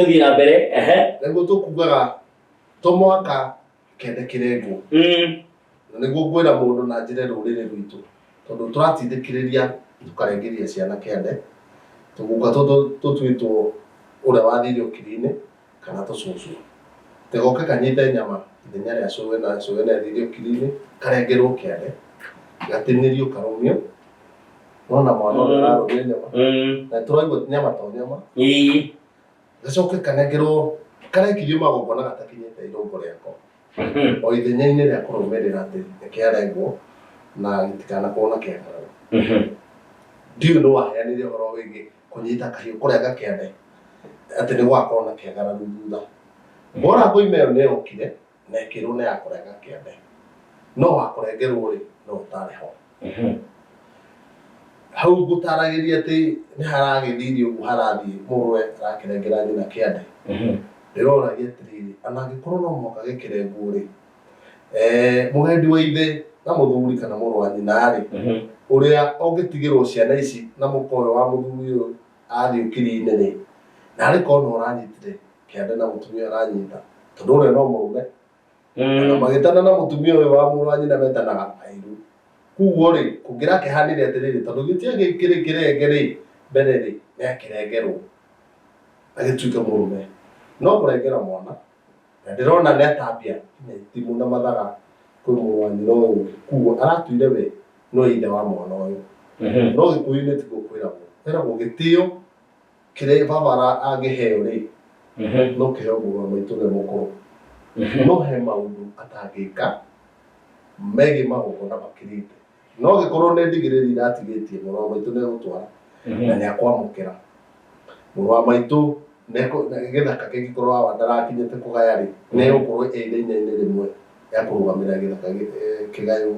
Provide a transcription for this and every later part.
tuthi na mbere niguo tukugaga to mwaka kende kirengwo niguo ngwira mundu na njire rurire rwitu tondu turatindikiriria tukarengeria ciana kende tuguka tutwitwo uria wathire ukiri-ini kana tucucu tegoke kanyite nyama ithenya ria cuwe na cuwe na thire ukiri-ini karengerwo kende gatinirio karumio nona mwana urarumia nyama na turaigua nyama to nyama gacoke kanengerwo karekirio magongona gatakinyite irongo riako o ithenya-ini ria kurumirira ati nikiarengwo na gitikanakorwo na kiagararu ndiu no waheanire uhoro wigi kunyita kahiu kurenga kiande ati ni gwakorwo na kiagararu thutha bora ngoime iyo ni yokire na ikirwo ni ya kurenga kiande no wakurengerwo ri no utari ho hau ngutaragiria ati ni haragithirio uguo harathii murwe arakirengera nyina kiande ndiroragia atiriri anangikorwo no mwoka gikirengwo ri mugendi wa ithe na muthuri kana muru wa nyina ri uria ungitigirwo ciana ici na mukoyo wa muthuri uyu athi ukiri-ini ri na ri kono uranyitire kiande na mutumia aranyita tondu uria no murume na magitana na mutumia uyu wa muru wa nyina metanaga airu kuguo ri kungira kihanire atiriri tondu gitia gikiri kirenge ri mbere ri ni akirengerwo agituika murume no kurengera mwana na ndirona netambia timu na mathaga kwi muru wa nyina uyu kuguo aratuire we no ithe wa mwana uyu no gikuyu-ini tiguo kwiragwo gitio kire baba angiheo ri no kiheo muru wa maitu uria mukuru no he maundu atangika megi magongona makirite no gikorwo ni ndigiriri iratigitie muru wa maitu ni gutwara na ni akwamukira muru wa maitu githaka kingikorwo hawa ndarakinyite kugaya ri ni gukorwo ithenya-ini rimwe ya kurugamira githaka kigayo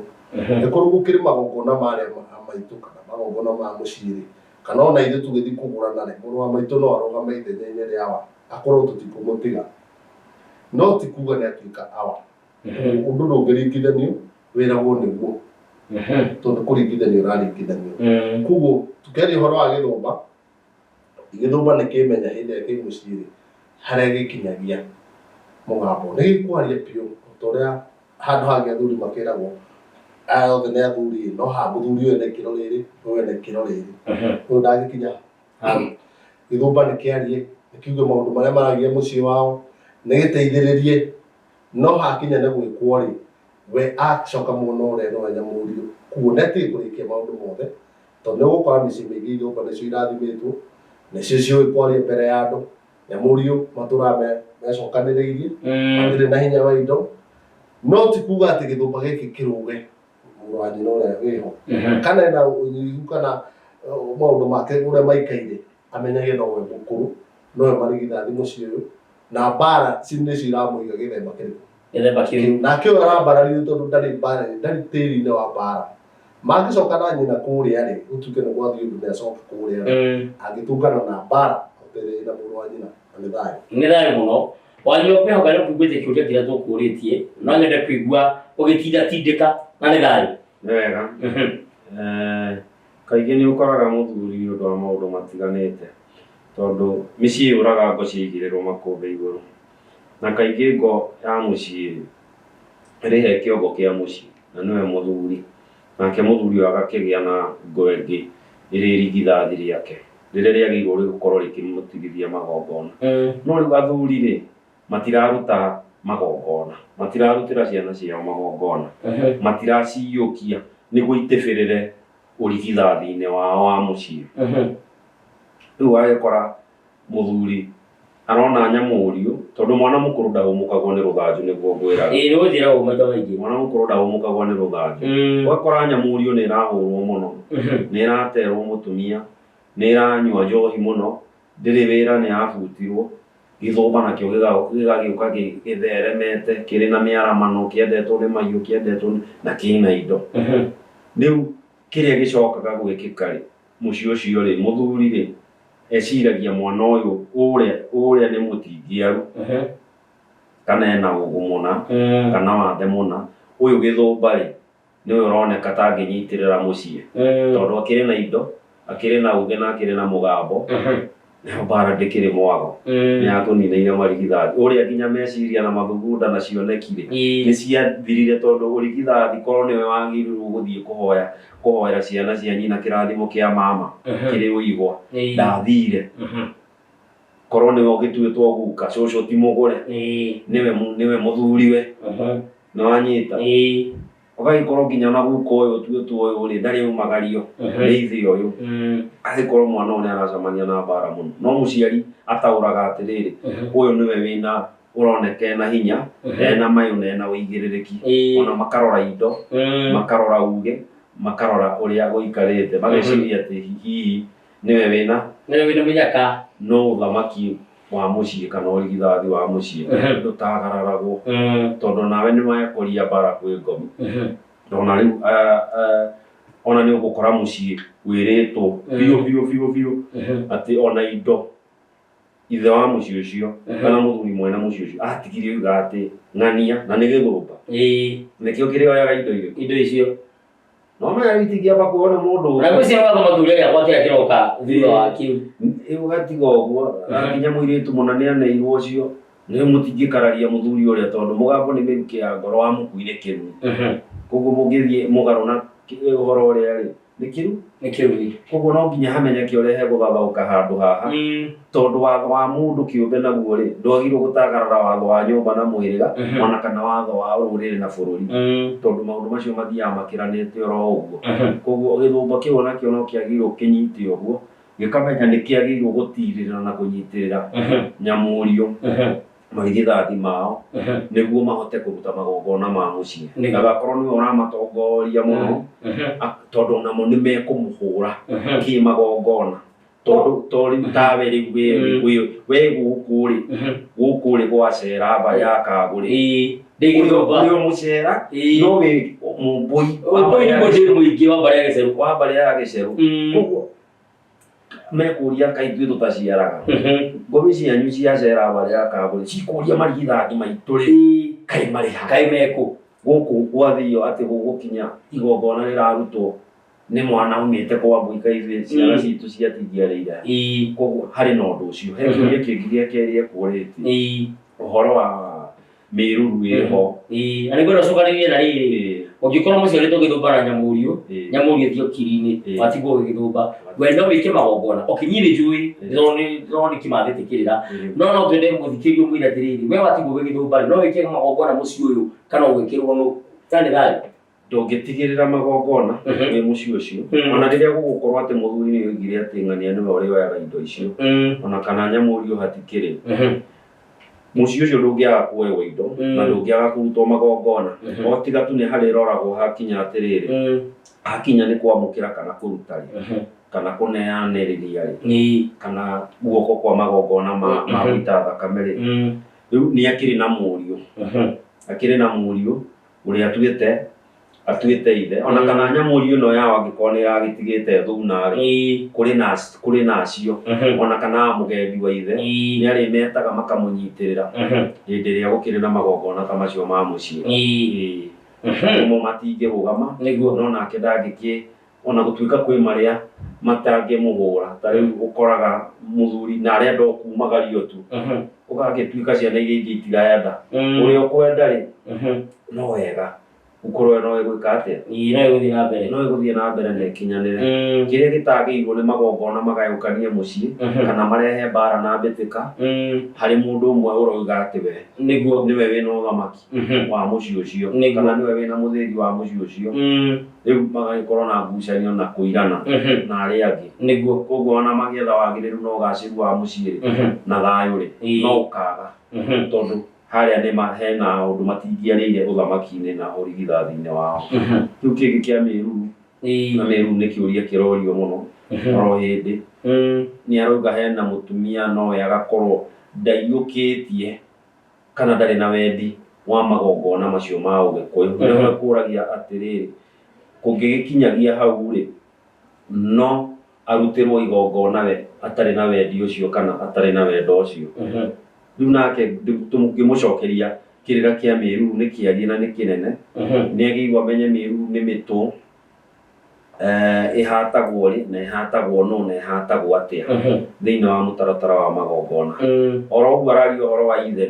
gikorwo gukiri magongona maria maitu kana magongona ma muciri kana ona ithe tugithi kugurana ri muru wa maitu no arugame ithenya-ini riawa akorwo tutikumutiga no ti kuga ni atuika awa undu ndungiringithanio wiragwo niguo tondu kuringithanio uraringithanio kuguo tukiaria uhoro wa githumba ni kimenya hindi ya kimuciri haria gikinyagia mugambo ni gikwaria piu toria handu hangi athuri makiragwo aya othe ni athuri no ha muthuri uyu ni kiro riri uyu ni kiro riri uyu ndagikinya githumba ni kiarie nikiuge maundu maria maragia mucii wao ni giteithiririe no hakinya ni gwikwo ri we acoka muno uria no nyamurio kuo neti kurikia maundu mothe tondu ni gukora micii mingi ithumba nicio irathimitwo nicio ciui kwaria mbere ya andu nyamurio matura mecokaniriirie matire na hinya wa indo no ti kuga ati githumba giki kiruge muru wa nyina uria wiho kana na unyihu kana maundu make uria maikaire amenyage no we mukuru no marigithathi mucii uyu na mbara nicio iramuiga githemba kiriku nake uyu arambarario tondu ndari tiri-ini wa mbara mangicoka na nyina kuria ri gutuike ni gwathie undu niacoke kuria angitungana na mbara utere na muru wa nyina ni thayu muno wanyope hogare kuigwite kiuria kiria tukuritie no nyende kuigua ugitinda tindika na ni thayu wega kaingi ni ukoraga muthuri undu wa maundu matiganite tondu micii uraga ngo ciigirirwo makumbi iguru na kaingi ngo ya mucii rihe kiongo kia mucii na niwe muthuri nake muthuri uyu agakigia na ngo ingi iririgithathi riake riria riagirwo rigukorwo rikimutigithia magongona no riu athuri ri matiraruta magongona matirarutira ciana ciao magongona matiraciyukia niguo itibirire urigithathi-ini wao wa mucii riu agikora muthuri arona nyamurio tondu mwana mukuru ndahumukagwo ni ruthanju niguo ngwira ni ujira maita maingi mwana mukuru ndahumukagwo ni ruthanju wakora nyamurio ni irahurwo muno ni iraterwo mutumia ni iranyua njohi muno ndiri wira ni abutirwo githumba nakio gigagiuka githeremete kiri na miaramano kiendetwo ni mahiu kiendetwo na kina indo riu kiria gicokaga gwikika ri mucii ucio ri muthuri ri eciragia mwana uyu uria ni mutingiaru kana ena ugumuna kana wathe muna uyu githumba ri niwe uroneka tanginyitirira mucii tondu akiri na indo akiri na uge na akiri na mugambo nĩho mbara ndĩkĩrĩ mwago nĩyatũnineire marigithathi ũrĩa nginya meciria na mathugunda na cioneki-rĩ nĩciathirire tondũ ũrigithathi korwo nĩwe wagĩrĩirwo gũthiĩ kũhoera ciana cia nyina kĩrathimo kĩa mama kĩrĩ ũigwa ndathire korwo nĩwe ũgĩtuĩtwo guka cũcũ ti mũgũre nĩwe mũthuriwe nĩwanyita ũgagĩkorwo nginya ona guka ũyũ ũtuĩtwo ũyũ-rĩ ndarĩ umagario nĩ ithe ũyũ agĩkorwo mwana ũyũ nĩaracemania na mbara mũno no mũciari ataũraga atĩrĩrĩ ũyũ nĩwe wĩna ũroneka ena hinya ena mayũ na ena ũigĩrĩrĩki ona makarora indo makarora uge makarora ũrĩa gũikarĩte mageciria atĩ hihi nĩwe wĩna mĩnyaka no ũthamaki wa mũciĩ kana ũrigithathi wa mũciĩ ndũtagararagwo tondũ nawe nĩwekũria mbara kwĩ ngomi ona rĩu ona nĩũgũkora mũciĩ wĩrĩtwo biũ atĩ ona indo ithe wa mũciĩ ũcio kana mũthuri mwene mũciĩ ũcio atigirie oiga atĩ ng'ania na nĩ gĩthũmba nĩkĩo kĩrĩoyaga indo icio no maya itingĩamba kuona mũndũ na gwĩciria watho mũthuri gĩakwa kĩrĩa kĩroka thutha wa kĩu ũgatiga ũguo nginya mũirĩtu mũna nĩaneirwo ũcio nĩ mũtingĩkararia mũthuri ũrĩa tondũ mũgambo nĩ mĩrukĩ ya ngoro wa mũkui nĩ kĩrumi koguo mũngĩthiĩ mũgarũ na ũhoro ũrĩa-rĩ nĩ kĩrumi koguo no nginya hamenyeke ũrehe gũthathaũka handũ haha tondũ watho wa mũndũ kĩũmbe naguo-rĩ ndwagĩrĩirwo gũtagarara watho wa nyũmba na mũhĩrĩga ona kana watho wa rũrĩrĩ na bũrũri tondũ maũndũ macio mathiaga makĩranĩte oro ũguo koguo gĩthũmba kĩu onakĩo no kĩagĩrĩirwo kĩnyite ũguo gĩkamenya nĩ kĩagĩrĩirwo gũtirĩrĩra na kũnyitĩrĩra nyamũrio marigithathi mao nĩguo mahote kũruta magongona ma mũciĩ ndagakorwo nĩwe ũramatongoria mũno tondũ onamo nĩmekũmũhũra kĩmagongona tondũ tawe rĩu wĩ gũkũ-rĩ gwacera mba ya Kagũ-rĩ ũrĩ mũcera no wĩ mũmbũi wa mbarĩ ya Gĩceru koguo mekũria kaithuĩ tũtaciaraga ngomi cianyu ciacera mbarĩ ya Kagũ-rĩ cikũria marigithathi maitũ-rĩ kaĩ marĩ ha kaĩ mekũ gũkũ gwathio atĩ gũgũkinya igongona rĩrarutwo nĩ mwana umĩte kwa mbũi kaithuĩ ciana citũ ciatingiarĩire koguo harĩ na ũndũ ũcio he kĩũria kĩngĩ gĩa kerĩ ekũrĩtie ũhoro wa mĩruru ĩho na nĩngwenda ũcokanĩrĩrie na rĩrĩ ũngĩkorwo mũciarĩtwo ũgĩthũmba na nyamũriũ ĩthiĩ kiri-inĩ watigwo ũgĩthũmba we no wĩke magongona niĩ nĩnjũĩ no nĩ kĩmathĩ tĩkĩrĩra no twende mũthikĩrio mũire atĩrĩrĩ we watigwo ũgĩthũmba no wĩke magongona mũciĩ ũyũ kana ũgwĩkĩrwo nũ kana nĩ thayũ ndũngĩtigĩrĩra magongona wĩ mũciĩ ũcio ona rĩrĩa gũgũkorwo atĩ mũthuri nĩoigire atĩ ng'ania nĩwe ũrĩoyaga indo icio ona kana nyamũriũ hatikĩrĩ mũciĩ ũcio ndũngĩaga kuoywo indo na ndũngĩaga kũrutwo magongona o tiga tu nĩ harĩroragwo hakinya atĩrĩrĩ hakinya nĩ kwamũkĩra kana kũruta kana kũneanĩrĩria kana guoko kwa magongona ma gũita thakame-rĩ rĩu nĩ akĩrĩ na mũriũ ũrĩa atuĩte ithe ona kana nyamũriũ ĩno yao angĩkorwo nĩ yagĩtigĩte thuna-rĩ kũrĩ nacio ona kana mũgendi wa ithe nĩ arĩmetaga makamũnyitĩrĩra hĩndĩ ĩrĩa gũkĩrĩ na magongona ta macio ma mũciĩ mo matingĩrũgama no nake ona gũtuĩka kwĩ marĩa matangĩmũhũra ta rĩu ũkoraga mũthuri na arĩa kumagario tu ũgagĩtuĩka ciana iria ingĩ itirenda ũrĩa ũkwenda-rĩ no wega ukorwo no gwĩka atĩa no ĩgũthiĩ na mbere na ĩkinyanĩre kĩrĩa gĩtagĩirwo nĩ magongona magayũkanie mũciĩ kana marehe mbara na mbĩtĩka harĩ mũndũ ũmwe ũroiga atĩ we nĩwe wĩna ũthamaki wa mũciĩ ũcio kana nĩwe wĩna mũthĩgi wa mũciĩ ũcio rĩu magagĩkorwo na ngucanio na kũirana na arĩa angĩ koguo ona magĩetha wagĩrĩru na ũgacĩru wa mũciĩ na thayũ-rĩ no ũkaga tondũ harĩa hena ũndũ matingĩarĩire ũthamaki-inĩ na ũrigithathi-inĩ wao rĩu kĩngĩ kĩa mĩruru na mĩruru nĩ kĩũria kĩrorio mũno oro hĩndĩ nĩ arauga hena mũtumia nowe agakorwo ndaiyũkĩtie kana ndarĩ na wendi wa magongona macio ma ũgĩkũyũ nĩwe kũragia atĩrĩrĩ kũngĩgĩkinyagia hau-rĩ no arutĩrwo igongona we atarĩ na wendi ũcio kana atarĩ na wendo ũcio rĩu nake tũngĩmũcokeria kĩrĩra kĩa mĩruru nĩ kĩariĩ na nĩ kĩnene nĩagĩrĩirwo amenye mĩruru nĩ mĩtũ ihatagwo ri na ihatagwo no na ihatagwo atia thiini wa mutaratara wa magongona oro uguo arario horo wa ithe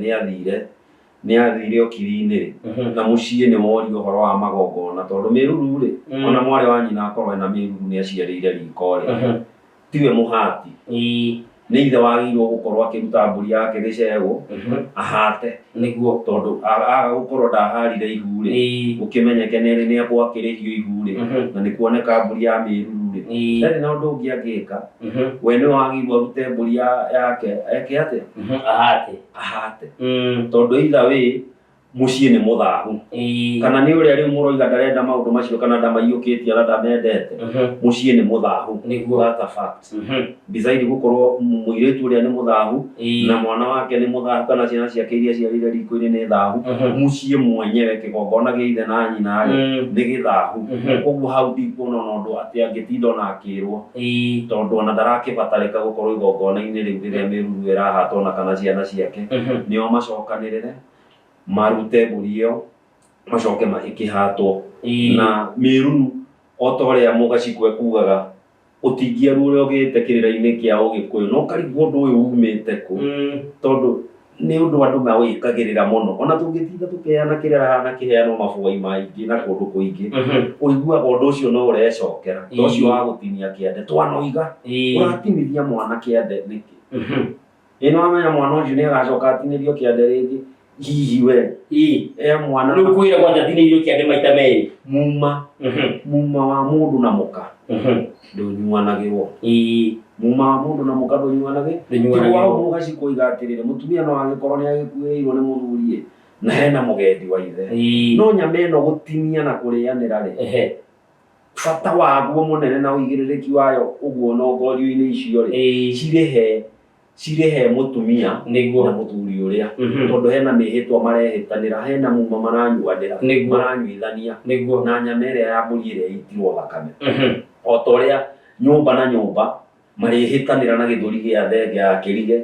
ni athire okiri-ini ri na mucii ni worio horo wa magongona tondu miruru ri ona mwari wa nyina akorwo ena miruru ni aciarĩire riko ri tiwe muhati ni ithe wagĩrĩirwo gukorwo akiruta mburi yake gĩcegũ ahate niguo tondu aga gukorwo ndaharire ihu ri gukimenyeke ni agwakĩrĩrio ihu ri na ni kuoneka mburi ya miruru ri ndarĩ na ũndũ ũngĩ angĩka we nĩ wagĩrĩirwo arute mburi yake eke atia ahate tondu itha wi mucii ni muthahu kana ni uria riu muroiga ndarenda maundu macio kana ndamaiyukitie na ndamendete mucii ni muthahu that's a fact bizaidi gukorwo muiritu uria ni muthahu na mwana wake ni muthahu kana ciana ciake iria ciarire riko-ini ni thahu mucii mwenyewe kigongona gia ithe na nyina ni githahu koguo hau ndikuona undu ati angitinda ona akirwo tondu ona ndarakibatarika gukorwo igongona-ini riu riria miruru irahatwo na kana ciana ciake nio macokanirire marute mburi iyo macoke ikihatwo na miruru otoria mugacikwe kugaga utingia ruo ugiite kirira-ini kia ugikuyu no karigwo undu uyu umite ku tondu ni undu andu mawikagirira muno ona tungitinda tukeana kirira hana kiheano mabuai maingi na kundu kuingi uiguaga undu ucio no urecokera ucio wa gutinia kiande twanoiga uratinithia mwana kiande niki ino amenya mwana ucio ni agacoka atinirio kiande ringi hihi we mwana riu kwira kwanja tinĩirio kĩande maita merĩ muma wa mundu na muka ndũnyuanagĩrwo muma wa mundu na muka ndũnyuanagĩrwo wao mugacikuiga atirĩrĩ mutumia no agĩkorwo nĩ agĩkuĩrĩirwo nĩ mũthuri na hena mũgendi wa ithe no nyama ĩno gũtinia na kũrĩanĩra rĩ bata waguo mũnene na ũigĩrĩrĩki wayo ũguo na ngorio-inĩ icio rĩ cirehe mutumia na muthuri uria tondu hena mihitwa marehitanira hena muma maranyuanira maranyuithania na nyama iria ya mburi iria itirwo thakame otoria nyumba na nyumba marihitanira na githuri gia thenge ya kirige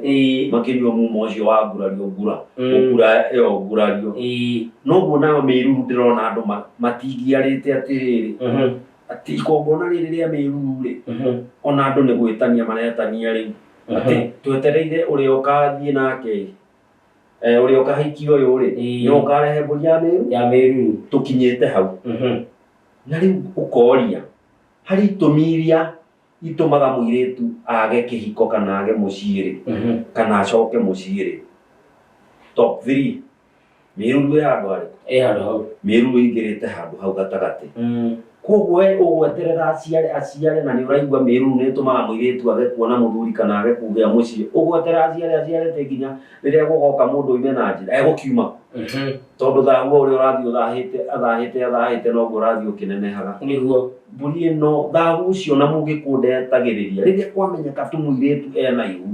makinyua muma ucio wa ngurario ngura iyo ngurario noguo nayo miruru ndirona andu matingiarite atiriri ati igongona riri ria miruru ri ona andu ni gwitania maretania riu ati twetereire uria ukathie nake uria ukahikio uyu ri no ukarehe mburi ya miruru tukinyite hau na riu ukoria hari itumiria itumaga muiritu age kihiko kana age mucii ri kana acoke mucii ri top 3 miruru ya andu handu hau miruru ingirite handu hau gatagati koguo we ugweterera aciare na ni uraigua miruru ni tumaga muiritu age kuona muthuri kana age kugea mucii ugweterera aciare te nginya riria gugoka mundu ime na njira egukiuma tondu thaguo uria urathii athahite no guo urathii ukinenehaga niguo mburi ino thagu ucio na mungikundetagiriria riria kwamenyeka tu muiritu ena ihu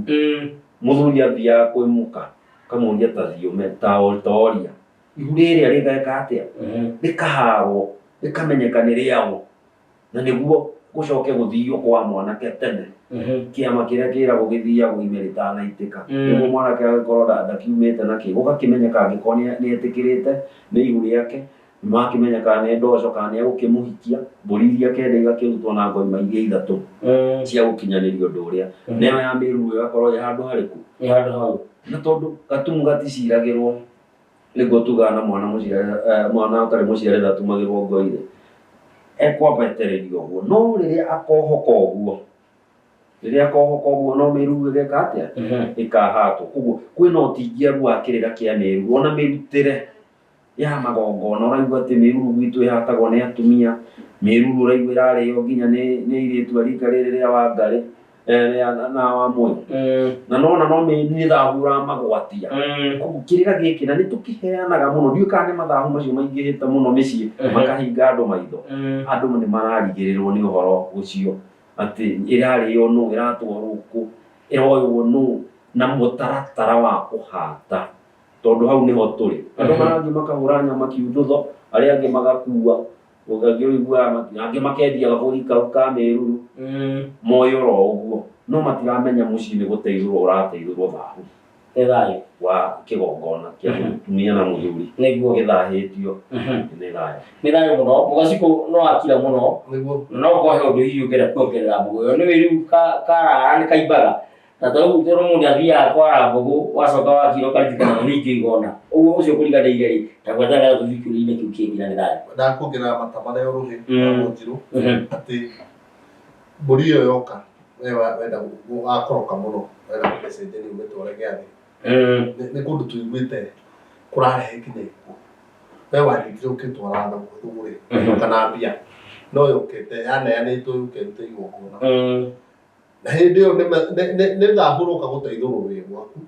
muthuri athiaga kwimuka kamuria ta thiume ta oria ihu riria rigeka atia rikaharwo rikamenyeka ni riao na niguo gucoke guthio kwa mwanake tene kiama kiria kiragwo githiagwo ime ritanaitika niguo mwanake agikorwo ndakiumite naki gugakimenyeka angikorwo ni etikirite ni ihu riake makimenyeka ni ndoco kana ni egukimuhikia mburi iria kenda igakirutwo na ngoima iria ithatu cia gukinyaniria undu uria nayo ya miruru igakorwo i handu hariku hau na tondu gatumu gaticiragirwo niguo tugaga na mwana utari muciare ndatumagirwo ngoire ekwabetererio guo no riria akohoka uguo no miruru igeka atia ikahatwo koguo kwina utingiaru wa kirira kia miruru ona mirutire ya magongona uraigua ati miruru gwitu ihatagwo ni atumia miruru uraigua irario nginya ni iritu rika riria wa ngari na wa moyo na no ni thahura magwatia koguo kirira giki na ni tukiheanaga muno ndiu kana ni mathahu macio maingihite muno micii makahinga andu maitho andu ni mararigirirwo ni uhoro ucio ati irario no iratwarwo ku iroywo no na mutaratara wa kuhata tondu hau niho turi andu marathii makahura nyama kiuthutho aria angi magakua ugagiigua angi makendia gaburi kau ka miruru moyo ro uguo no matiramenya mucii ni guteithurwo urateithurwo thahu Nĩthayo wa kĩgongona kĩa mũtumia na mũthuri nĩguo gĩthahĩtio nĩthayo. Nĩthayo mũno Mũgacikũ no akira mũno no kohe ũndũ hihi ũngĩenda kuongerera mbũgũ ĩyo. Nĩwĩ rĩu karara nĩ kaimbaga na tondũ mũndũ athiaga kwara mbũgũ wacoka wakira ũkaririkana ningĩ igona ũguo ũcio ũkũriganĩire rĩ ta gwethaga tũthikũrĩ-inĩ kĩu kĩngĩ na nĩthayo. Ndakuongerera mata marĩa ũrũhĩ Wanjirũ atĩ mbũri ĩyo yoka wenda gũgakoroka mũno wenda gũgĩcenjania ũmĩtware Gĩathĩ nĩ kũndũ tũiguĩte kũrarehe nginya ikuũ. We wandĩkire ũkĩtwara thũgũrĩ kana mbia no yũkĩte yaneanĩtwo yũke ĩrute igongona na hĩndĩ ĩyo nĩ thahũrũka gũteithũrwo wĩ gwaku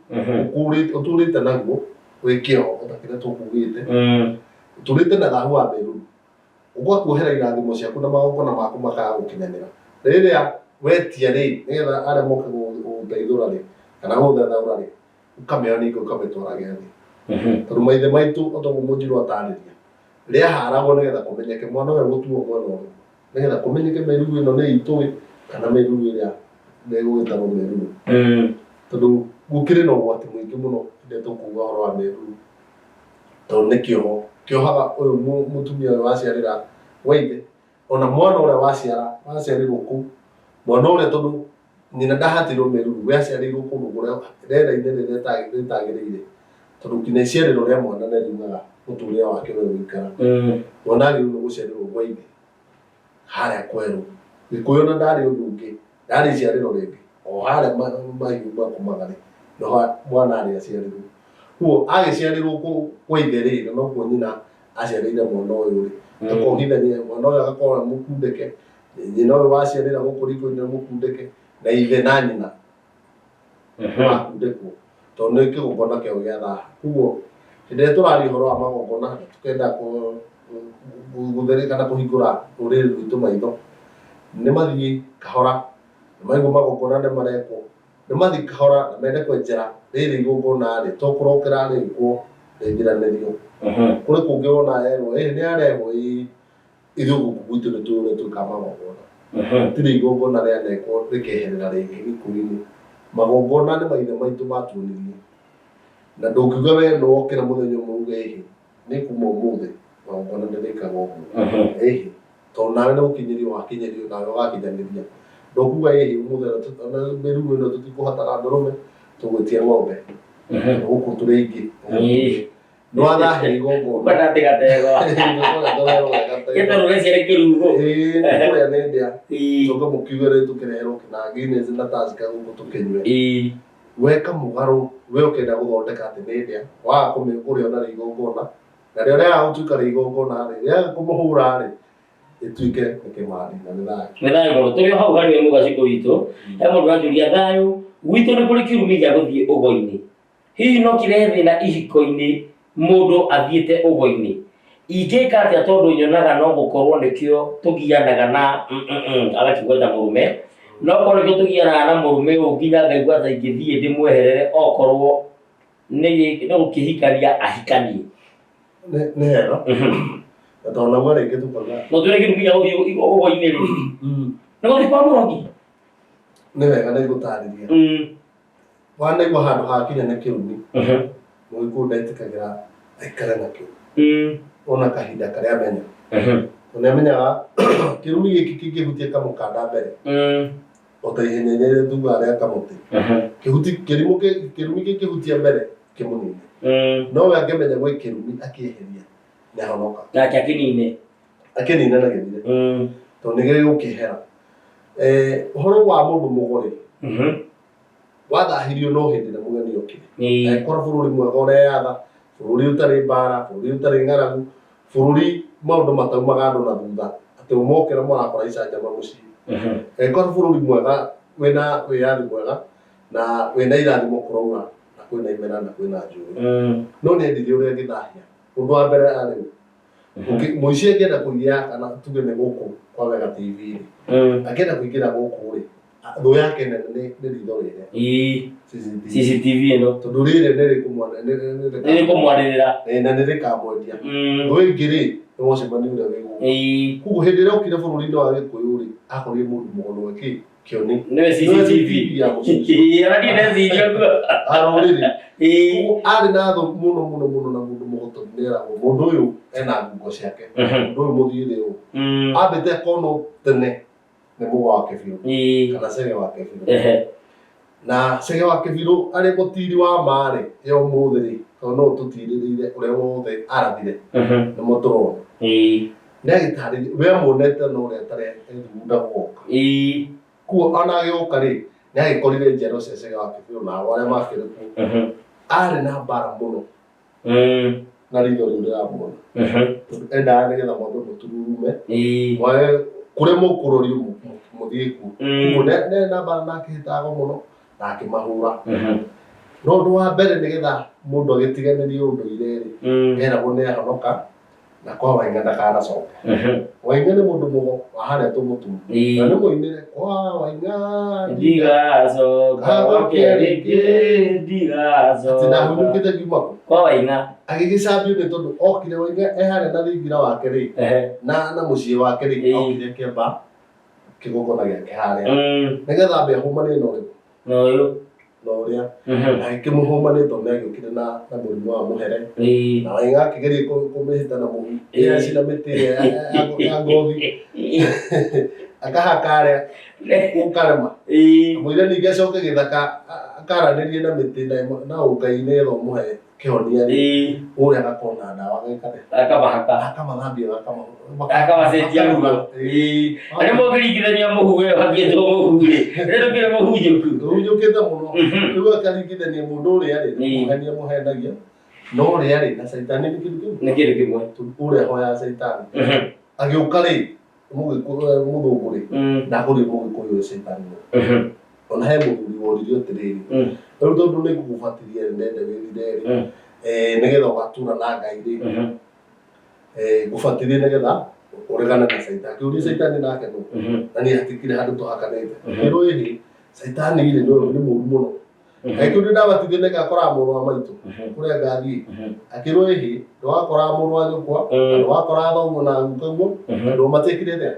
ũtũrĩte naguo wĩ kĩoho ta kĩrĩa tũkugĩte ũtũrĩte na thahu wa mĩruru ũgwakuohera irathimo ciaku na magongona maku makaga gũkinyanĩra. Rĩrĩa wetia rĩ nĩgetha arĩa moke gũteithũra rĩ kana gũthathaũra rĩ ũkamĩoya ningĩ ũkamĩtwara Gĩathĩ. Tondũ maithe maitũ otoguo Mũnjirũ atarĩria rĩaharagwo nĩgetha kũmenyeke mwana ũyũ gũtuo mwena ũrĩkũ nĩgetha kũmenyeke mĩruru ĩno nĩ itũĩ kana mĩruru ĩrĩa megũgĩtarwo mĩruru. Tondũ gũkĩrĩ na ũgwati mũingĩ mũno rĩrĩa tũkuga ũhoro wa mĩruru tondũ nĩ kĩoho kĩohaga ũyũ mũtumia ũyũ waciarĩra wa ithe ona mwana ũrĩa waciarĩrwo kũu mwana ũrĩa tondũ nyina ndahatĩrwo mĩruru we aciarĩirwo kũndũ kũrĩa rĩera-inĩ rĩrĩa rĩtagĩrĩire tondũ nginya iciarĩro rĩa mwana nĩ riugaga mũtũrĩre wake ũrĩa ũgũikara. Mwana agĩrĩirwo gũciarĩrwo gwa ithe harĩa kwerũ Gĩkũyũ na ndarĩ ũndũ ũngĩ ndarĩ iciarĩro rĩngĩ o harĩa mahiũ makomaga rĩ no mwana arĩ aciarĩrwo. Kuoguo agĩciarĩrwo kwa ithe rĩ noguo nyina aciarĩire mwana ũyũ rĩ akohithania mwana ũyũ agakorwo mũkundĩke nyina ũyũ waciarĩra gũkũ riko-inĩ mũkundĩke na ithe na nyina makundĩkwo tondũ nĩ kĩgongona kĩao gĩa thaha. Kuoguo hĩndĩ ĩrĩa tũraria ũhoro wa magongona tũkenda gũtheria kana kũhingũra rũrĩrĩ rwitũ maitho nĩ mathiĩ kahora nĩ maigua magongona nĩ marekwo nĩ mathiĩ kahora na mende kwenjera rĩrĩ igongona rĩ to kũrokera rĩkwo rĩnjiranĩrio. Kũrĩ kũngĩ wona yerwo nĩ arehwo ithuĩ gũkũ gwitũ nĩ twĩkaga magongona gũtirĩ igongona rĩanekwo rĩkeherera rĩngĩ gĩkũyũ-inĩ. Magongona nĩ maithe maitũ matuonirie na ndũngiuga we nĩ wokĩra mũthenya ũmwe uge ĩhĩ nĩ kuma ũmũthĩ magongona ndĩrĩkaga ũguo ĩhĩ tondũ nawe nĩ gũkinyĩrio wakinyĩrio nawe ũgakinyanĩria ndũkuga ĩhĩ ũmũthĩ ona mĩruru ĩno tũtikũbatara ndũrũme tũgwĩtie ng'ombe gũkũ tũrĩ aingĩ no athahe igongona kũrĩa nĩ ndĩa coka mũkiuge rĩ tũkĩreherwo kĩnagi na Tusker gũkũ tũkĩnyue weka mũgarũ we ũkenda gũthondeka atĩ nĩ ndĩa waga kũrĩo na igongona na rĩo rĩaga gũtuĩka rĩ igongona rĩ rĩaga kũmũhũra rĩ ĩtuĩke nĩ kĩmani na nĩ thayũ. Nĩ thayũ mũno tũrĩ o hau harĩ Mũgacikũ witũ he mũndũ anjũria thayũ gwitũ nĩ kũrĩ kĩrumi gĩa gũthiĩ ũgo-inĩ hihi no kĩrehe thĩna ihiko-inĩ mũndũ athiĩte ũgo-inĩ ingĩka atĩa tondũ nyonaga no gũkorwo nĩkĩo tũgianaga na agakiuga ta mũrũme no korwo nĩkĩo tũgianaga na mũrũme ũyũ nginya ngaigua ta ingĩthiĩ ndĩmweherere okorwo nĩ gũkĩhikania ahikanie. Nĩ hega na tondũ naguo rĩngĩ tũkoiga no twĩre kĩrumi gĩa gũthiĩ ũgo-inĩ rĩ nĩ gũthiĩ kwa mũrogi nĩ wega nĩ gũtarĩria wanaigua handũ hakinya nĩ kĩrumi Mũgĩkũyũ ndetĩkagĩra aikare nakĩo ona kahinda karĩa amenya tondũ nĩamenyaga kĩrumi gĩkĩ kĩngĩhutia kamũkanda mbere o ta ihenya rĩrĩa tugaga rĩa kamũtĩ kĩrumi kĩngĩhutia mbere kĩmũnine no we angĩmenya gwĩ kĩrumi akĩeheria nĩahonoka nake akĩnine na gĩthire tondũ nĩ gĩgũkĩehera. Ũhoro wa mũndũ mũgore wathahirio no hĩndĩ ĩrĩa mũgeni okire angĩkorwo bũrũri mwega ũreyatha bũrũri ũtarĩ mbara bũrũri ũtarĩ ng'aragu bũrũri maũndũ mataumaga andũ na thutha atĩ ũmokĩra mũrakora icanjama mũciĩ angĩkorwo bũrũri mwega wĩna wĩyathi mwega na wĩna irathimo kũraura na kwĩna imera na kwĩna njũĩ no nĩ endire ũrĩa ngĩthahia ũndũ wa mbere arĩ mũici angĩenda kũiya kana tuge nĩ gũkũ kwa Wega TV angĩenda kũingĩra gũkũ rĩ thũ yake nene nĩ ritho rĩrĩa CCTV ĩno tondũ rĩrĩ nĩ rĩkũmwarĩrĩra na nĩ rĩkamwendia thũ ĩngĩ rĩ nĩ mũcemanio ũrĩa wĩ gũkũ. Kuoguo hĩndĩ ĩrĩa okire bũrũri-inĩ wa Gĩkũyũ rĩ akorire mũndũ mũgono kĩ kioni Nĩwe CCTV ya mũciĩ aradi nĩzirio guo arorĩrĩ arĩ na thũ mũno na mũndũ mũgoto nĩeragwo mũndũ ũyũ ena ngungo ciake mũndũ ũyũ mũthiĩre ũũ ambĩte kono tene nĩ mũgo wake biũ kana cege wake biũ na cege wake biũ arĩ mũtiri wa maarĩ yo mũthĩ tondũ no tũtirĩrĩire ũrĩa wothe arathire nĩ mũtũrona nĩagĩtarĩria we muonete no ũrĩa tarĩ thugunda gũka kuo ona agĩũka rĩ nĩagĩkorire njiaro cia cege wake biũ na arĩa makĩrĩ kuo arĩ na mbara mũno na ritho rĩu rĩramuona endaga nĩgetha mwambe mũtururume kũrĩa mũkũrũri mũthiĩ kuo kuo na mbara nakĩhĩtaga mũno na akĩmahũra no ũndũ wa mbere nĩgetha mũndũ agĩtiganĩrie ũndũire rĩ eragwo nĩahonoka na kwa Waing'a ndakanacoke Waing'a nĩ mũndũ mũgo wa harĩa tũmũtumu na nĩ mũinĩre kwa Waing'a ndigacoka goke rĩngĩ ndigacoka ndahurũkĩte ngiuma kũ kwa Waing'a agĩgĩcambio nĩ tondũ okire Waing'a harĩa na thingira wake rĩ na mũciĩ wake rĩ okire kĩamba kĩgongona gĩake harĩa nĩgetha ambe ahũmanie na ũrĩkũ na ũrĩa agĩkĩmũhũmanĩte nĩagĩũkire na mũrimũ wa mũhere na Waing'a akĩgeria kũmĩhĩta na mũhu ĩrĩa mĩtĩ ĩrĩa ya ngothi akahaka harĩa ũkarema mũire ningĩ acoke gĩthaka akaranĩrie na mĩtĩ na ũngai nĩgetha ũmũhe kĩhonia ũrĩa agakona ndawa akamathambia akamacenjia rugo arĩ mũngĩringithania mũhu ũyũ hakĩtwo mũhu rĩ rĩrũkĩre mũhunjũkĩte mũno rĩu akaringithania mũndũ ũrĩa rĩ mũhenia mũhenagia no ũrĩa rĩ na caitani nĩ kĩndũ kĩmwe ũrĩa hoya caitani agĩũka rĩ mũthũngũ rĩ ndakũrĩ mũgĩkũyũ ũyũ caitani ona he mũthuri woririo atĩrĩrĩ rĩu tondũ nĩ ngũgũbatithia nĩndenda wĩrire rĩ nĩgetha ũgatura na Ngai rĩ ngũbatithie nĩgetha ũregane na caitani akĩũria caitani nake nũ na nĩ hatikire handũ tũhakanĩte ngĩrwo ĩhĩ caitani rĩ nĩ mũru mũno akĩũria ndabatithio nĩgakoraga mũrũ wa maitũ kũrĩa ngathiĩ akĩrwo ĩhĩ ndũgakoraga mũrũ wa nyũkwa na ndũgakoraga thoguo na gukaguo andũ matiĩkire thĩa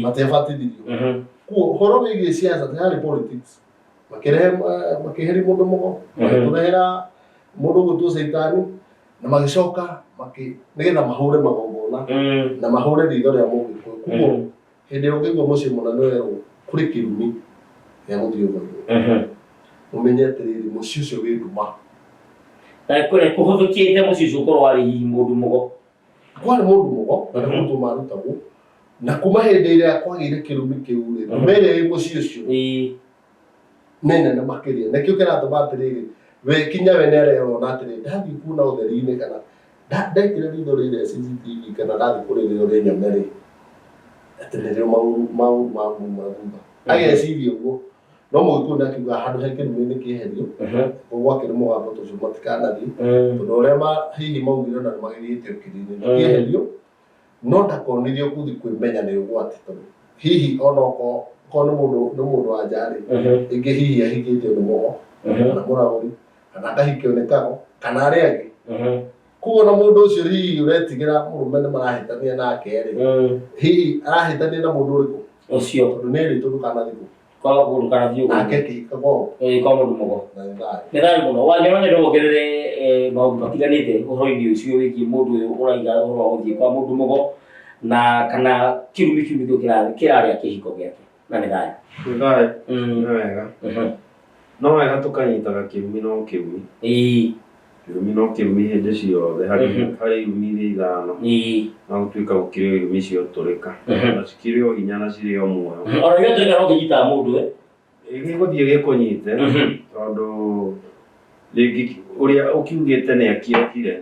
matebatithirio kuo ũhoro wĩgiĩ siasa tĩharĩ politics makĩheria mũndũ mũgo magĩtũrehera mũndũ gwĩtwo caitani na magĩcoka nĩgetha mahũre magongona na mahũre ritho rĩa mũgĩkũyũ kuo hĩndĩ ĩrĩa ũngĩigua mũciĩ mũnene werwo kũrĩ kĩrumi gĩa gũthiĩ ũgoi ũmenye atĩrĩrĩ mũciĩ ũcio wĩ nduma kũhũthũkĩte mũciĩ ũcio ũkorwo warĩ hihi mũndũ mũgo kwarĩ mũndũ mũgo na nĩ mũndũ marutagwo na kuma hĩndĩ ĩrĩa kwagĩire kĩrumi kĩu rĩ mere mũciĩ ũcio nĩ nene makĩria nĩkĩo kĩratũma atĩrĩrĩ we kinya we nĩareyona atĩrĩrĩ ndathiĩ kuona ũtheri-inĩ kana ndekĩra ritho rĩrĩa CCTV kana ndathiĩ kũrĩrĩo rĩ nyone rĩ atĩ nĩrĩo maũndũ ma thutha ageciria ũguo no mũgĩkũyũ nĩakiuga handũ he kĩrumi nĩkĩeherio gwake nĩ mũgambo tũcio matikanathiĩ tondũ ũrĩa hihi maugire na magĩthiĩte ũkiri-inĩ nĩkĩeherio no ndakonirio gũthiĩ kwĩmenya nĩ ũgwati tondũ hihi ona okorwo nĩ mũndũ wa nja rĩ rĩngĩ hihi ahikĩtio nĩ mũgo kana mũragũri kana akahikio nĩ kago kana arĩa angĩ kuo na mũndũ ũcio hihi ũretigĩra mũrũme nĩ marahĩtania nake rĩ hihi arahĩtania na mũndũ ũrĩkũ ũcio tondũ nĩ erĩtwo ndũkanathiĩ kwa mũndũ kana thiĩ nake kĩhika kwao kwa mũndũ mũgo nĩ thayũ mũno wanyona nĩ ndĩwongerere maũndũ matiganĩte ũhoro-inĩ ũcio wĩgiĩ mũndũ ũyũ ũraiga ũhoro wa gũthiĩ kwa mũndũ mũgo na kana kĩrumi kĩumithio kĩrarĩa kĩhiko gĩake na nĩ thayũ nĩ thayũ nĩ wega no wega tũkanyitaga kĩrumi no kĩrumi kĩrumi no kĩrumi hĩndĩ ciothe harĩ irumi iria ithano no gũtuĩka gũkĩrĩ irumi ciotũrĩka na cikĩrĩ o hinya na cirĩ o muoyo ona gĩotũrĩka no kĩnyitaga mũndũ gĩgũthiĩ gĩkũnyite tondũ rĩngĩ ũrĩa ũkiugĩte nĩ akĩokire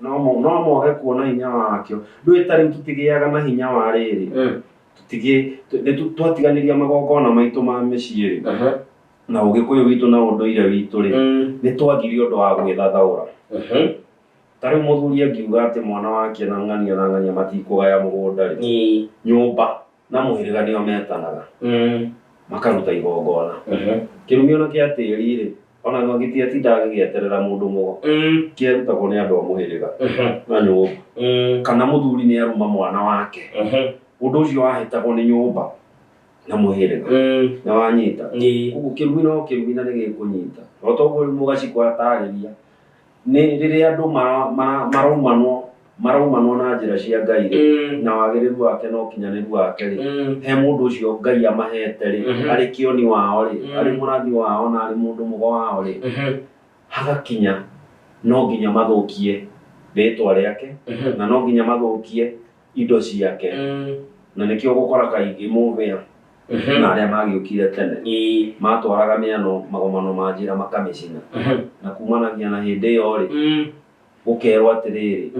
no mwage kuona hinya wakĩo ndũĩ ta rĩu tũtigĩaga na hinya wa rĩrĩ twatiganĩria magongona maitũ ma mĩciĩ rĩ na ũgĩkũyũ witũ na ũndũire witũ rĩ nĩ twagire ũndũ wa gwĩthathaũra ta rĩu mũthuri akiuga atĩ mwana wake na ng'ania matikũgaya mũgũnda rĩ nyũmba na mũhĩrĩga nĩo metanaga makaruta igongona kĩrumi ona kĩa tĩri rĩ ona no gĩtiatindaga gĩgĩeterera mũndũ mũgo kĩarutagwo nĩ andũ a mũhĩrĩga na nyũmba kana mũthuri nĩ aruma mwana wake ũndũ ũcio wahĩtagwo nĩ nyũmba na muhirega na wanyita ugu kirumi no kirumi na nigikunyita otogo mugaci kwatariria ni riria andu maraumanwo na njira cia Ngai na wagiriru wake no kinyaniru wake ri he mundu ucio Ngai amahete ri ari kioni wao ri ari murathi wao na ari mundu mugo wao ri hagakinya no nginya mathukie ritwa riake na no nginya mathukie indo ciake na nikio gukora kaingi muvea na aria magiukire tene matwaraga miano magomano ma njira makamicina na kumanagia na hindi iyo ri gukerwo atiriri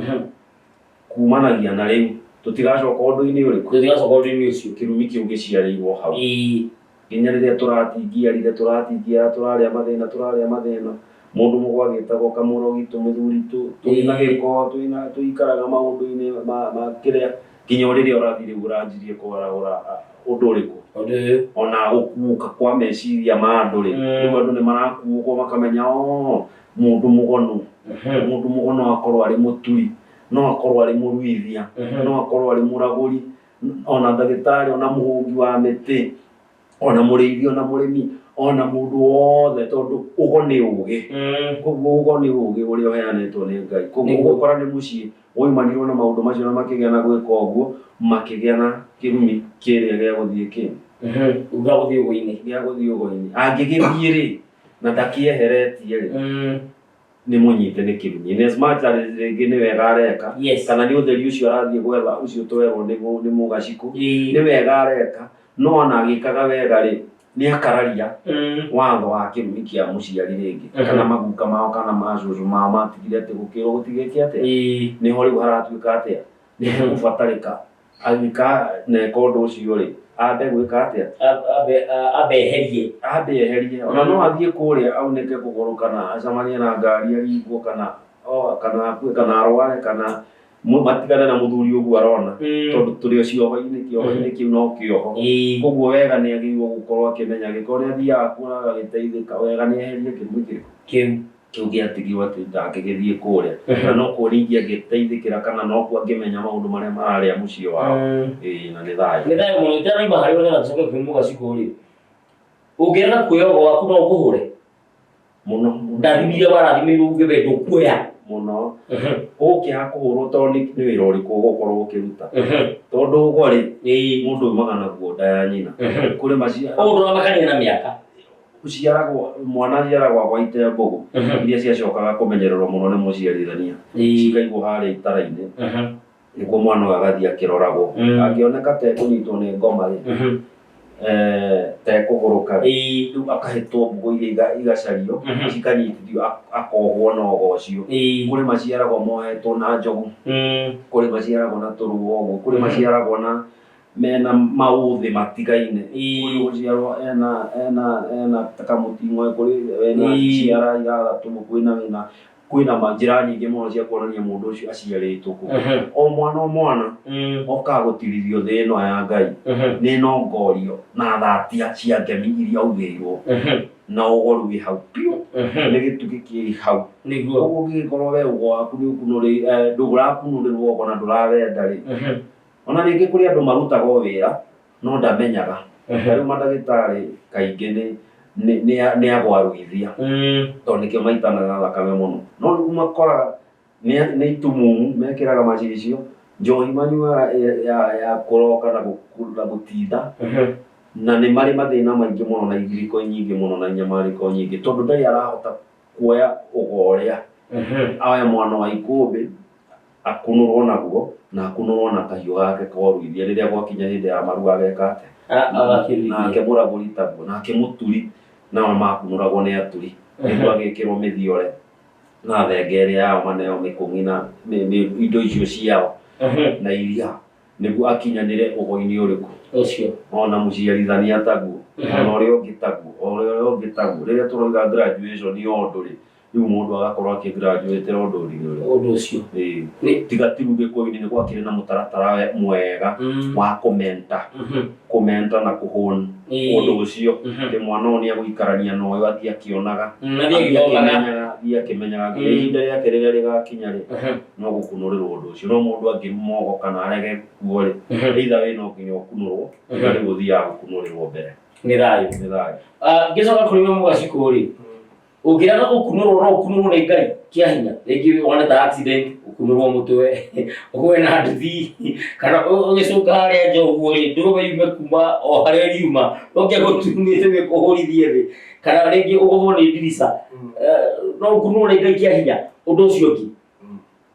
kumanagia na riu tutigacoka undu-ini uriku ucio kirumi kiu giciarirwo hau nginya riria turatingia turaria mathina mundu mugo agitagwo Kamurogitu muthuritu twina giko tuikaraga maundu-ini ma kiria nginya riria urathire uranjirie kwaragura undu uriku ona gukuuka kwa meciria ma andu ri andu ni marakuuko makamenya mundu mugono akorwo ari muturi no akorwo ari muruithia no akorwo ari muraguri ona ndagitari ona muhungi wa miti ona muriithia ona murimi ona mundu wothe tondu ugo ni ugi koguo ugo ni ugi uria uheanitwo ni Ngai koguo ukora ni mucii woimanirwo na maundu macio na makigea na gwika uguo makigea na kirumi kiria gia guthie uga guthie ugo-ini angigithie ri na ndakieheretie ri ni munyite ni kirumi in as much as ringi ni wega areka kana ni utheri ucio arathie gwetha ucio twerwo ni mugaciku ni wega areka no ona agikaga wega ri ni akararia watho wa kirumi kia muciari ringi kana maguka mao kana macucu mao matigire ati gukirwo gutigiki atia ni ho riu haratuika atia ni gubatarika agika neka undu ucio ri ambe gwika atia ambe eherie ona no athie kuria aunike kuguru kana acamanie na ngari aringwo kana arware kana matigane na muthuri uguo arona tondu turi o cioho-ini kiu no kioho koguo wega ni agirwo gukorwo akimenya giko ni athiaga kuonaga agiteithika wega ni eherie kirumi kiu giatigirwo ati ndangigithie kuria na no kuo ringi agiteithikira kana no kuo angimenya maundu maria mararia mucii wao na ni thayu muno itaraima hari wona tucoke kwi mugaciku ri ungirana kuoya ugo waku no ukuhure muno ndathimire warathimiirwo ungibenda kuoya muno ukiaga kuhurwo tondu ni wira uriku ugukorwo ukiruta tondu ugo ri mundu umaga naguo nda ya nyina kuri maciara undu na makania na miaka uciaragwo mwana aciaragwo gwa itembogo iria ciacokaga kumenyererwo muno ni muciarithania cikaigwo haria itara-ini niguo mwana agathie akiroragwo angioneka tekunyitwo ni ngoma ri tekuguruka riu akahitwo mbugo iria igacario cikanyitithio akohwo na ugo ucio kuri maciaragwo mohetwo na njogu kuri maciaragwo na turuo uguo kuri maciaragwo na mena mauthi matigaine kuri guciarwo ena takamuting'o kuri ena ciara ithathatu kwina manjira nyingi muno cia kuonania mundu ucio aciaritwo ku o mwana okaga gutirithio thi ino ya Ngai ni nongorio na thatia cia ngemi iria augirwo na ugoru wi hau piu ni gitugi kiri hau niguo ungikorwo we ugo waku ni ukunuri ndugurakunurirwo ugo na ndurawenda ri ona ringi kuri andu marutaga wira no ndamenyaga riu mandagitari kaingi ni agwaruithia tondu nikio maitanaga thakame muno no riu makora ni itumumu mekiraga macini icio njohi manyuaga ya kuroka na gutinda na ni mari mathina maingi muno na igiriko nyingi muno na nyamariko nyingi tondu ndari arahota kuoya ugo uria aya mwana wa ikumbi akunurwo naguo na akunurwo na kahiu gake koruithia riria gwakinya hindi ya maru ageka atia nake muraguri taguo nake muturi nao makunuragwo ni aturi niguo agikirwo mithiore na thenge iria yao maneo mikung'i na indo icio ciao na iria niguo akinyanire ugo-ini uriku ucio ona muciarithania taguo ona uria ungi taguo riria turoiga graduation yondu ri riu mundu agakorwo akigraduate undu ucio tiga tiru gikuyu-ini ni gwakire na mutaratara mwega wa kumenta na kuhon undu ucio ti mwana oni aguikarania na uyu athie akionaga athie akimenyaga ihinda riake riria rigakinya ri no gukunurirwo undu ucio no mundu angimogo kana arege kuo ri either we no nginya ukunurwo kana ri guthiaga gukunurirwo mbere ni thayu ngicoka kuri we mugaci kuri ungiraga gukunurwo no ukunurwo ni Ngai kia hinya ringi wone ta accident ukunurwo mutwe ugwe na nduthi kana ugicuka haria njoguo ri ndurume yume kuma o haria riuma oke gutumite we kuhurithie thi kana ringi ugwo ni dirisa no ukunurwo ni Ngai kia hinya undu ucio ngi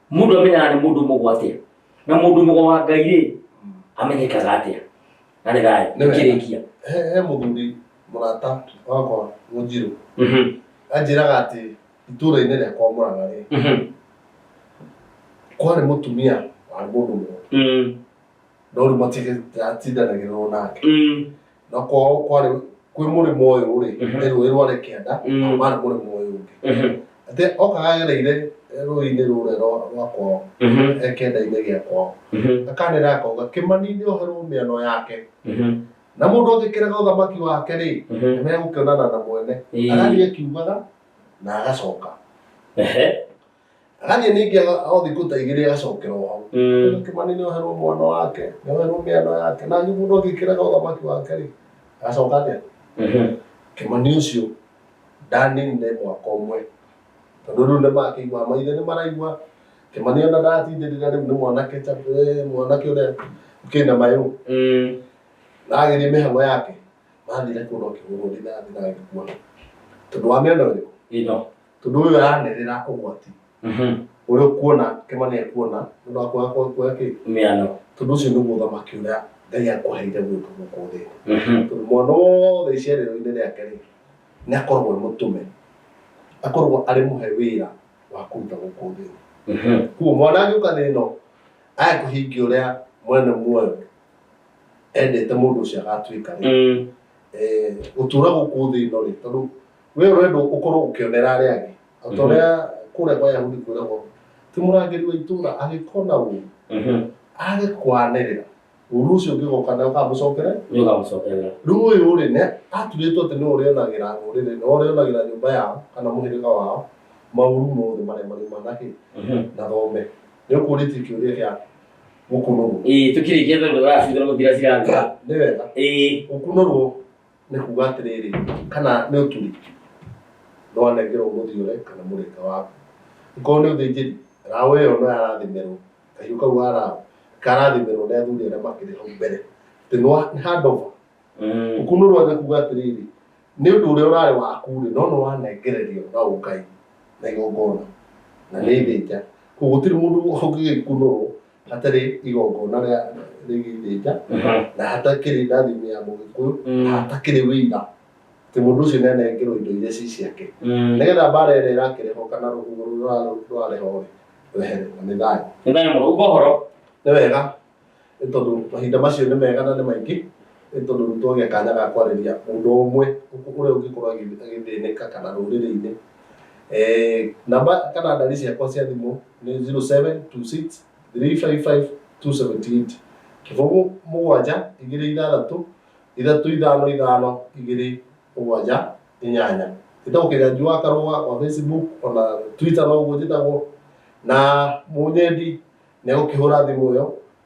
mundu amenyaga ni mundu mugwatia na mundu mugwa Ngai ri amenyekaga atia na ni thayu kirikia he muthuri murata wakwa Munjiru anjiraga ati itura-ini riakwa Murang'a ri kwari mutumia wa mundu mwe no riu matitindanagirirwo nake na kwari kwi murimo uyu ri rwii rwari kianda na mari murimo uyu ungi ati okaga agereire rwii-ini ruria rwa kwao ekenda-ini gia kwao akanira akauga Kimani ni oherwo mieno yake na mundu angikiraga uthamaki wake ri nimegukionana na mwene agathie akiugaga na agacoka agathie ningi o thiku ta igiri agacokera o hau Kimani ni oherwo mwana wake ni oherwo mieno yake na mundu angikiraga uthamaki wake ri agacoka atia Kimani ucio ndaninire mwaka umwe tondu riu nimakigua maithe ni maraigua Kimani ona ndatindirira riu ni mwanake mwanake uria ukina mayu na agithie mihang'o yake mathire kuno kihuru rithathi na agikua tondu wa miena uriku tondu uyu aranirira ugwati uria ukuona Kimani ekuona nundu wa kwaga kuoya ki miano tondu ucio niguo uthamaki uria Ngai akuheire gwika guku thini tondu mwana wothe icerero-ini riake ri ni akoragwo e mutume akoragwo ari muhe wira wa kuruta guku thini kuo mwana agiuka thi ino aya kuhingia uria mwene muoyo endete mundu ucio agatuika ri gutura guku thi ino ri tondu we urenda ukorwo ukionera aria angi atoria kuria kwa Yahudi kwiragwo ti murangiri wa itura agikona uru agikwanirira uru ucio ungigoka na ukamucokere riu uyu ri ne aturitwo ati ni urionagira ruriri no urionagira nyumba yao kana muhiriga wao mauru mothe maria mariuma na thome ni ukuritie kiuria kia gukunurwo tukirikia tondu wacindana guthira ciranga ni wega gukunurwo ni kuga atiriri kana ni uturi no anengerwo muthiure kana murika waku ko ni uthinjiri rawe yo no arathimerwo kahiu kau arao karathimerwo ni athuri aria makiri hau mbere ti no handover gukunurwo ni kuga atiriri ni undu uria urari waku ri no no wanengererio na ukai na igongona na ni thinja koguo gutiri mundu ungigikunurwo hatari igongona ria rigithinja na hatakiri ndathimi ya Mugikuyu hatakiri wira ti mundu ucio nenengerwo indo iria ci ciake nigetha mbara ĩrĩa ĩrakĩrĩho kana rũhuho rũrarĩho rwehere na nĩ thayu mũno uga ũhoro nĩ wega nĩ tondũ mahinda macio nĩ mega na nĩ maingĩ nĩ tondũ rĩu twagĩa kanya ga kwarĩria mũndũ ũmwe ũrĩa ũngĩkorwo agĩthĩnĩka kana rũrĩrĩ-inĩ namba kana ndari ciakwa cia thimũ nĩ 0726 355 278 kĩbũgũ 7 2 6 3 5 5 2 7 8 itagũkĩrĩa Njua Karũa kwa Facebook ona Twitter no guo njĩtagwo na mũnyendi nĩ egũkĩhũra thimũ ĩyo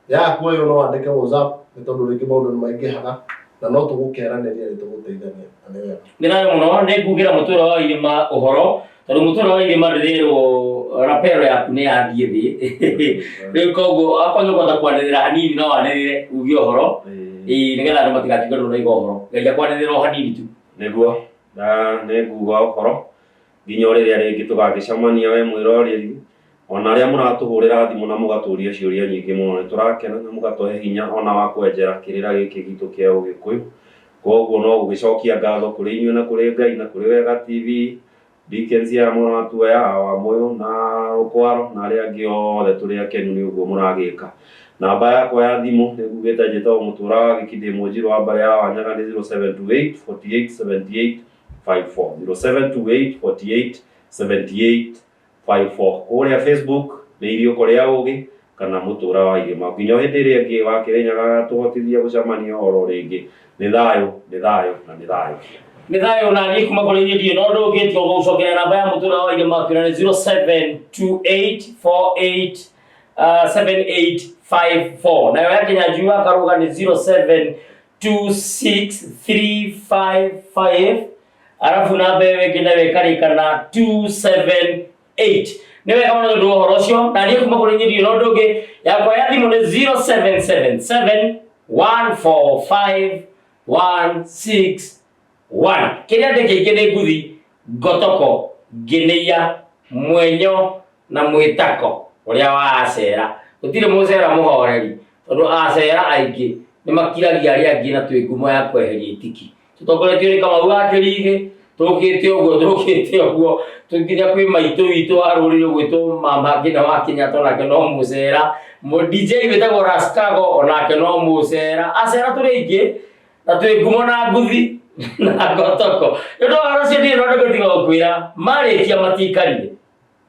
yaku ĩyo no wandĩke WhatsApp nĩ tondũ rĩngĩ maũndũ nĩ maingĩhaga na no tũgũkĩaranĩria nĩ tũgũteithania na nĩ wega nĩ thayu mũno nĩ ngugĩra mũtũũra wa Irĩma ũhoro tondũ mũtũũra wa Irĩma ndĩrĩrwo rapero yaku nĩ yathiĩ thĩ rĩu koguo akwa nyũmba kwanĩrĩra hanini no wanĩrĩre uge ũhoro nĩgetha andũ matigatiganĩrwo na igũhoro ngeria kwanĩrĩra o hanini tu nĩguo na nĩ nguga ũhoro nginya rĩrĩa rĩngĩ tũgagĩcemania we mwĩroreri ona arĩa mũratũhũrĩra thimũ na mũgatũria ciũria nyingĩ mũno nĩ tũrakena na mũgatũhe hinya ona wa kwenjera kĩrĩra gĩkĩ gitũ kĩa Ũgĩkũyũ koguo no gũgĩcokia ngatho kũrĩ inyuĩ na kũrĩ Ngai na kũrĩ Wega TV Dickens ya mũratuoya wa Moyo na Rũkwaro na arĩa angĩ othe tũrĩ akenu nĩ ũguo mũragĩka namba yakwa ya thimũ nĩ ngugĩte njĩtagwo Mũtũũra wa Gĩkindĩ Mũnjiru wa Mbarĩ ya Wanyaga nĩ 0728 48 78 54 0728 48 7854 kuria Facebook nä irio kå rä a å gä kana må tå ra wa irima nginya hä ndä ä rä a ngä wa kä renya gatå hotithia gå cemania oro rä ngä nä thayå nä thayå na nä thayå nä thayå na niä kuma kå rä irio ndio no ndå ngä tio gå cokera namba ya må tå ra wa irima kwä nä 0728487854 nayo ya Kenya juu akaruga nä 07263555 arabu namba ĩyo ĩngĩ nayo ĩkarĩkana 278 nĩ wega mũno nĩ ũhoro ũcio na niĩ kuma kũrĩ irio no ndũngĩ yakwa ya thimũ nĩ 0777145161 kĩrĩa ndĩ kĩingĩ nĩ nguthi ngotoko ngĩnĩia mwenyo na mwĩtako ũrĩa wa acera gũtirĩ mũcera mũhoreri tondũ acera aingĩ nĩ makiragia arĩa angĩ na twĩ ngumo ya kweheria itiki tutongoretio nĩ Kamau wa Kĩrigĩ tũkĩte ũguo tũkinya kwĩ maitũ witũ wa rũrĩrĩ gwĩtwo Mama Ngina wa Kenyatta onake no mũcera DJ wĩtagwo Rastago onake no mũcera acera tũrĩ aingĩ na twĩ ngumo na nguthi na ngotoko nĩũndũ wa ũhoro ũcio ndirĩ na ũndũ tiga gũkwĩra marĩkia matikarire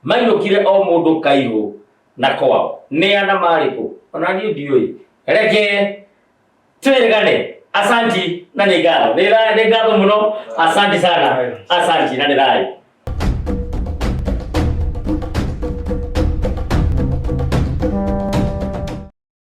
mainũkire o mũndũ kairũ na kwao nĩ ana marĩkũ ona niĩ ndiũĩ reke twĩrĩgane. Asanti na nĩ ngatho mũno, asanti sana, asanti na nĩ thayũ.